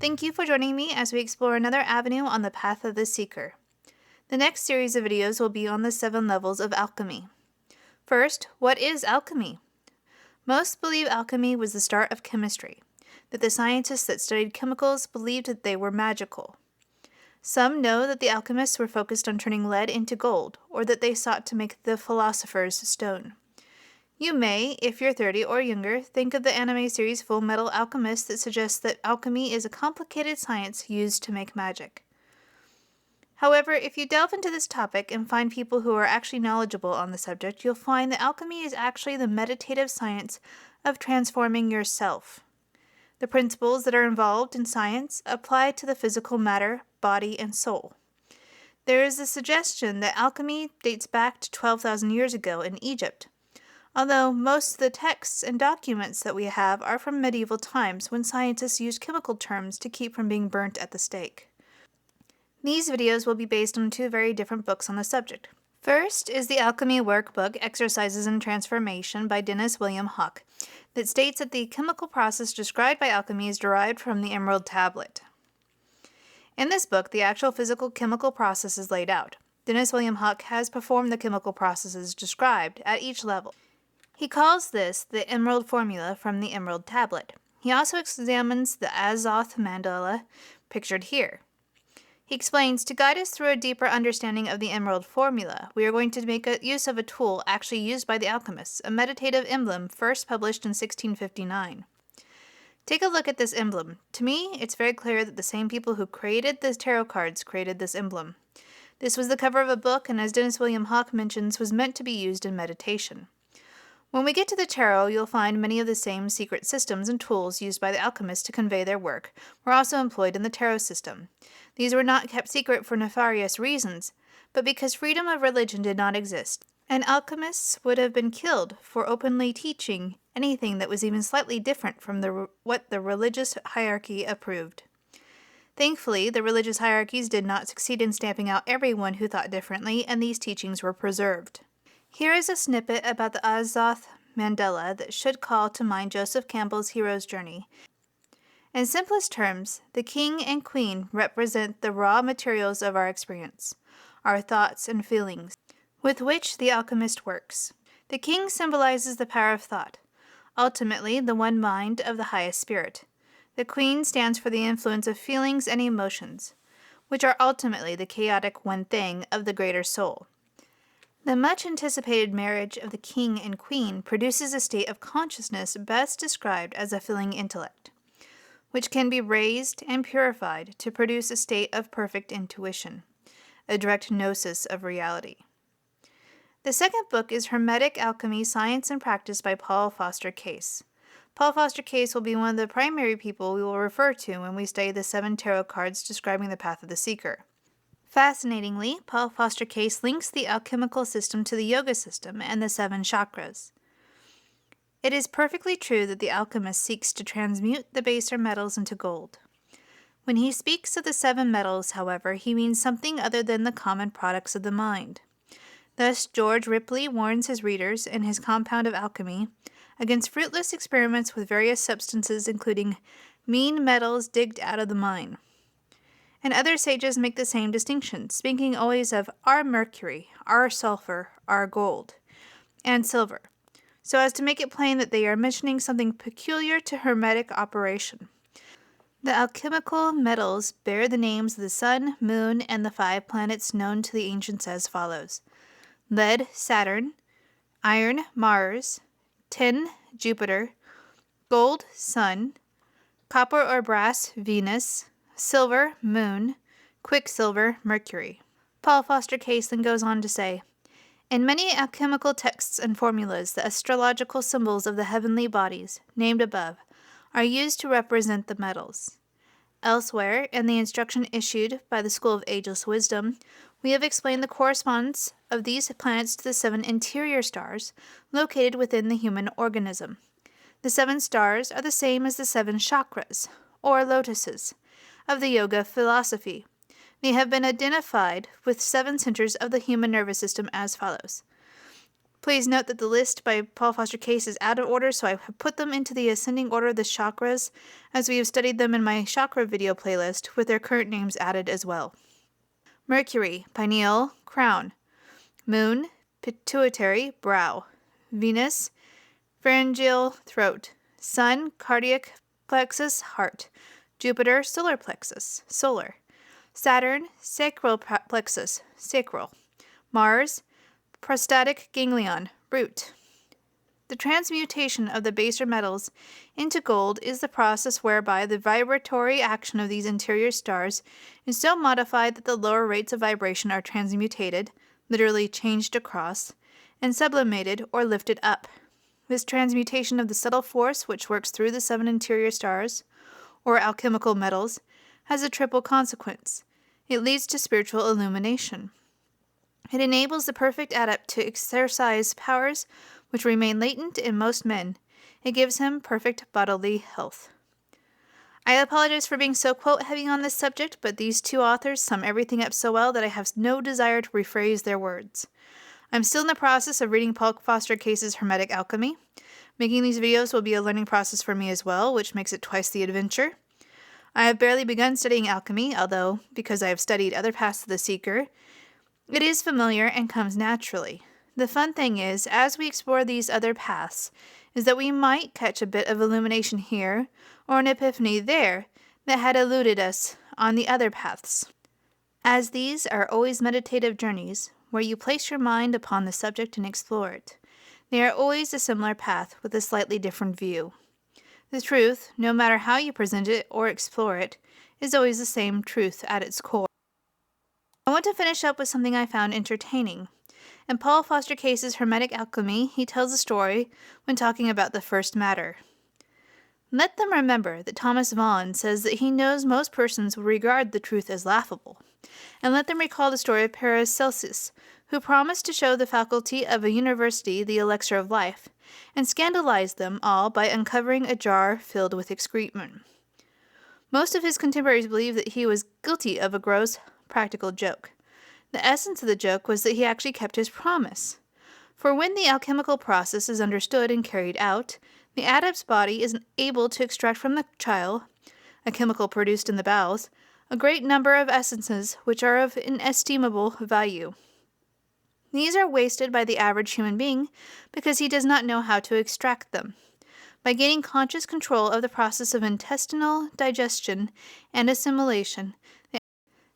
Thank you for joining me as we explore another avenue on the path of the seeker. The next series of videos will be on the 7 levels of alchemy. First, what is alchemy? Most believe alchemy was the start of chemistry, that the scientists that studied chemicals believed that they were magical. Some know that the alchemists were focused on turning lead into gold, or that they sought to make the philosopher's stone. You may, if you're 30 or younger, think of the anime series Full Metal Alchemist that suggests that alchemy is a complicated science used to make magic. However, if you delve into this topic and find people who are actually knowledgeable on the subject, you'll find that alchemy is actually the meditative science of transforming yourself. The principles that are involved in science apply to the physical matter, body, and soul. There is a suggestion that alchemy dates back to 12,000 years ago in Egypt, although most of the texts and documents that we have are from medieval times when scientists used chemical terms to keep from being burnt at the stake. These videos will be based on 2 very different books on the subject. First is the Alchemy Workbook, Exercises in Transformation by Dennis William Hauk, that states that the chemical process described by alchemy is derived from the Emerald Tablet. In this book, the actual physical chemical process is laid out. Dennis William Hauk has performed the chemical processes described at each level. He calls this the Emerald Formula from the Emerald Tablet. He also examines the Azoth Mandala pictured here. He explains, to guide us through a deeper understanding of the Emerald Formula, we are going to make use of a tool actually used by the alchemists, a meditative emblem first published in 1659. Take a look at this emblem. To me, it's very clear that the same people who created the tarot cards created this emblem. This was the cover of a book, and as Dennis William Hauk mentions, was meant to be used in meditation. When we get to the tarot, you'll find many of the same secret systems and tools used by the alchemists to convey their work were also employed in the tarot system. These were not kept secret for nefarious reasons, but because freedom of religion did not exist, and alchemists would have been killed for openly teaching anything that was even slightly different from what the religious hierarchy approved. Thankfully, the religious hierarchies did not succeed in stamping out everyone who thought differently, and these teachings were preserved. Here is a snippet about the Azoth Mandala that should call to mind Joseph Campbell's hero's journey. In simplest terms, the king and queen represent the raw materials of our experience, our thoughts and feelings, with which the alchemist works. The king symbolizes the power of thought, ultimately the one mind of the highest spirit. The queen stands for the influence of feelings and emotions, which are ultimately the chaotic one thing of the greater soul. The much-anticipated marriage of the king and queen produces a state of consciousness best described as a feeling intellect, which can be raised and purified to produce a state of perfect intuition, a direct gnosis of reality. The second book is Hermetic Alchemy, Science and Practice by Paul Foster Case. Paul Foster Case will be one of the primary people we will refer to when we study the 7 tarot cards describing the path of the seeker. Fascinatingly, Paul Foster Case links the alchemical system to the yoga system and the 7 chakras. It is perfectly true that the alchemist seeks to transmute the baser metals into gold. When he speaks of the 7 metals, however, he means something other than the common products of the mind. Thus, George Ripley warns his readers in his Compound of Alchemy against fruitless experiments with various substances, including mean metals digged out of the mine. And other sages make the same distinction, speaking always of our mercury, our sulfur, our gold, and silver, so as to make it plain that they are mentioning something peculiar to Hermetic operation. The alchemical metals bear the names of the sun, moon, and the 5 planets known to the ancients as follows: lead, Saturn; iron, Mars; tin, Jupiter; gold, Sun; copper or brass, Venus; silver, Moon; quicksilver, Mercury. Paul Foster Case then goes on to say, in many alchemical texts and formulas, the astrological symbols of the heavenly bodies, named above, are used to represent the metals. Elsewhere, in the instruction issued by the School of Ageless Wisdom, we have explained the correspondence of these planets to the 7 interior stars located within the human organism. The 7 stars are the same as the 7 chakras, or lotuses, of the yoga philosophy. They have been identified with 7 centers of the human nervous system as follows: Please note that the list by Paul Foster Case is out of order, so I have put them into the ascending order of the chakras, as we have studied them in my chakra video playlist, with their current names added as well. Mercury, pineal, crown. Moon, pituitary, brow. Venus, pharyngeal, throat. Sun, cardiac plexus, heart. Jupiter, solar plexus, solar. Saturn, sacral plexus, sacral. Mars, prostatic ganglion, root. The transmutation of the baser metals into gold is the process whereby the vibratory action of these interior stars is so modified that the lower rates of vibration are transmutated, literally changed across, and sublimated or lifted up. This transmutation of the subtle force which works through the 7 interior stars, or alchemical metals, has a triple consequence. It leads to spiritual illumination. It enables the perfect adept to exercise powers which remain latent in most men. It gives him perfect bodily health. I apologize for being so quote-heavy on this subject, but these two authors sum everything up so well that I have no desire to rephrase their words. I'm still in the process of reading Paul Foster Case's Hermetic Alchemy. Making these videos will be a learning process for me as well, which makes it twice the adventure. I have barely begun studying alchemy, although, because I have studied other paths of the Seeker, it is familiar and comes naturally. The fun thing is, as we explore these other paths, is that we might catch a bit of illumination here, or an epiphany there, that had eluded us on the other paths. As these are always meditative journeys, where you place your mind upon the subject and explore it, they are always a similar path with a slightly different view. The truth, no matter how you present it or explore it, is always the same truth at its core. I want to finish up with something I found entertaining. In Paul Foster Case's Hermetic Alchemy, he tells a story when talking about the first matter. Let them remember that Thomas Vaughan says that he knows most persons will regard the truth as laughable, and let them recall the story of Paracelsus, who promised to show the faculty of a university the elixir of life, and scandalized them all by uncovering a jar filled with excrement. Most of his contemporaries believe that he was guilty of a gross practical joke. The essence of the joke was that he actually kept his promise. For when the alchemical process is understood and carried out, the adept's body is able to extract from the chyle, a chemical produced in the bowels, a great number of essences which are of inestimable value. These are wasted by the average human being because he does not know how to extract them. By gaining conscious control of the process of intestinal digestion and assimilation,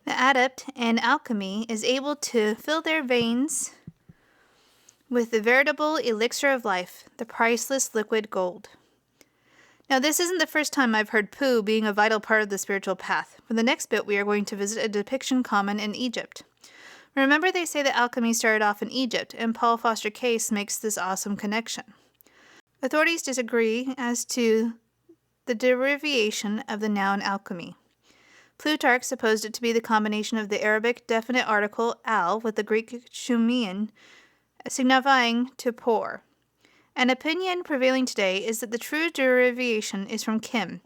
the adept in alchemy is able to fill their veins with the veritable elixir of life, the priceless liquid gold. Now, this isn't the first time I've heard poo being a vital part of the spiritual path. For the next bit, we are going to visit a depiction common in Egypt. Remember, they say that alchemy started off in Egypt, and Paul Foster Case makes this awesome connection. Authorities disagree as to the derivation of the noun alchemy. Plutarch supposed it to be the combination of the Arabic definite article al with the Greek shumion, signifying to pour. An opinion prevailing today is that the true derivation is from kim,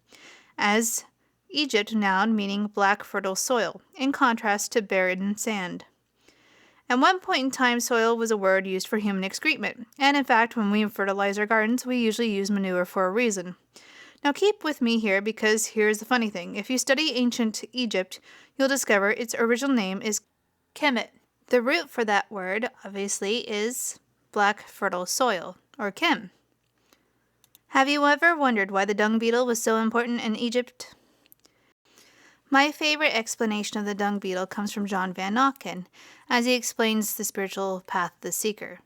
as Egypt noun meaning black fertile soil, in contrast to barren sand. At one point in time, soil was a word used for human excrement, and in fact, when we fertilize our gardens, we usually use manure for a reason. Now keep with me here, because here's the funny thing. If you study ancient Egypt, you'll discover its original name is Kemet. The root for that word, obviously, is black fertile soil, or Kem. Have you ever wondered why the dung beetle was so important in Egypt? My favorite explanation of the dung beetle comes from John Van Auken, as he explains the spiritual path of the seeker.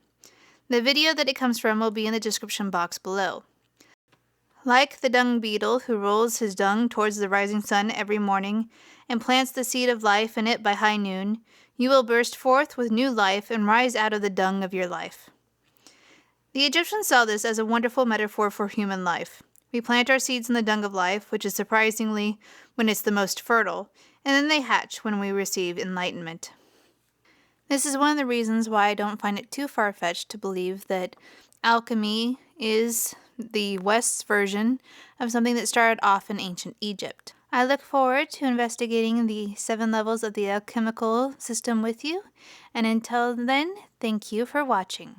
The video that it comes from will be in the description box below. Like the dung beetle who rolls his dung towards the rising sun every morning and plants the seed of life in it by high noon, you will burst forth with new life and rise out of the dung of your life. The Egyptians saw this as a wonderful metaphor for human life. We plant our seeds in the dung of life, which is surprisingly when it's the most fertile, and then they hatch when we receive enlightenment. This is one of the reasons why I don't find it too far-fetched to believe that alchemy is the West's version of something that started off in ancient Egypt. I look forward to investigating the 7 levels of the alchemical system with you, and until then, thank you for watching.